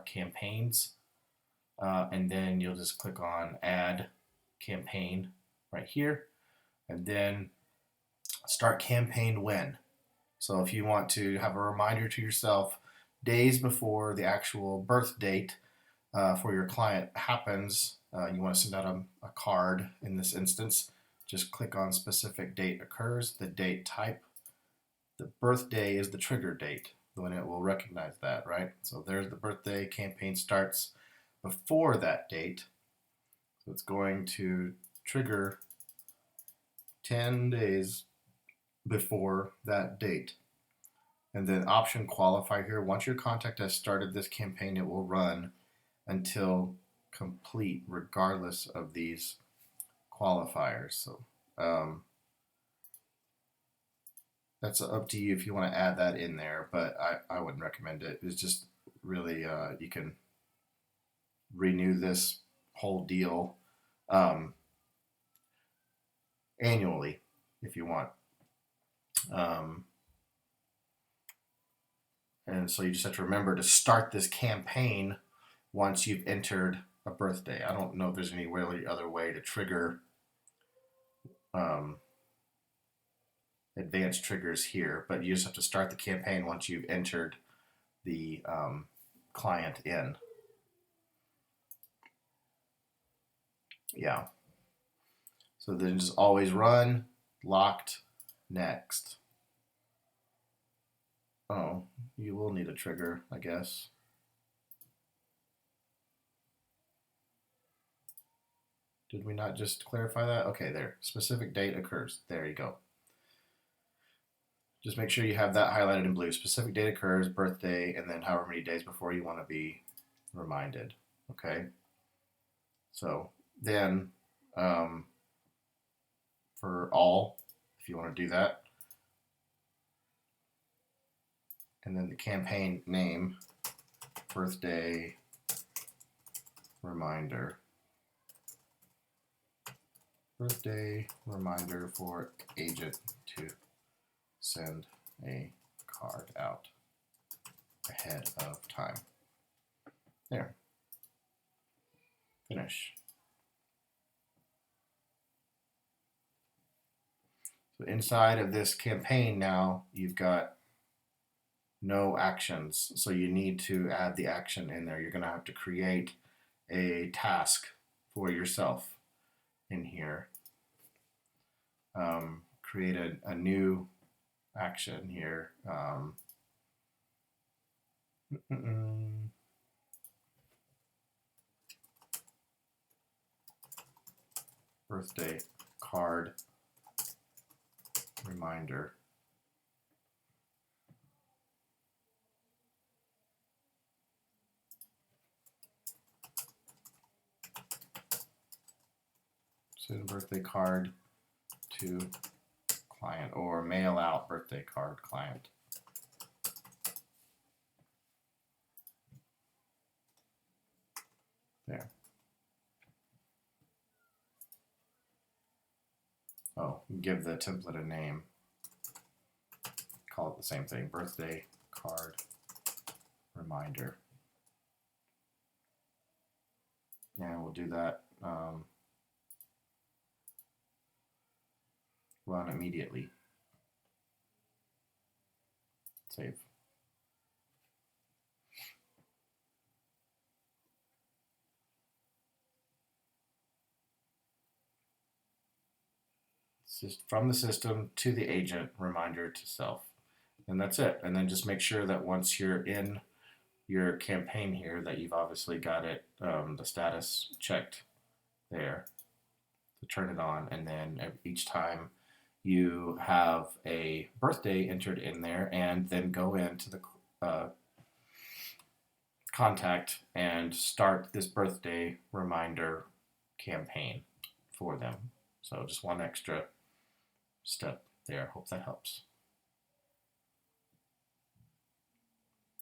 campaigns, and then you'll just click on add campaign right here, and then start campaign when. So if you want to have a reminder to yourself days before the actual birth date for your client happens, you want to send out a card in this instance, just click on specific date occurs, the date type. The birthday is the trigger date when it will recognize that, right? So there's the birthday, campaign starts before that date. So it's going to trigger 10 days before that date. And then option qualify here. Once your contact has started this campaign, it will run until complete, regardless of these qualifiers. So that's up to you if you want to add that in there, but I wouldn't recommend it. It's just really, you can renew this whole deal annually if you want. And so you just have to remember to start this campaign once you've entered a birthday. I don't know if there's any really other way to trigger advanced triggers here, but you just have to start the campaign once you've entered the client in. Yeah. So then just always run, locked, next. Oh, you will need a trigger, I guess. Did we not just clarify that? Okay, there. Specific date occurs. There you go. Just make sure you have that highlighted in blue. Specific date occurs, birthday, and then however many days before you want to be reminded. Okay. So then for all, if you want to do that, and then the campaign name, birthday reminder. Birthday reminder for agent to send a card out ahead of time. There. Finish. So inside of this campaign now, you've got no actions. So you need to add the action in there. You're going to have to create a task for yourself in here. Create a new action here. Birthday card reminder. Send a birthday card to client, or mail out birthday card client. There. Oh, give the template a name. Call it the same thing, birthday card reminder. And we'll do that. Run immediately. Save. From the system to the agent, reminder to self. And that's it. And then just make sure that once you're in your campaign here that you've obviously got it, the status checked there to turn it on. And then each time you have a birthday entered in there, and then go into the contact and start this birthday reminder campaign for them. So just one extra step there. Hope that helps.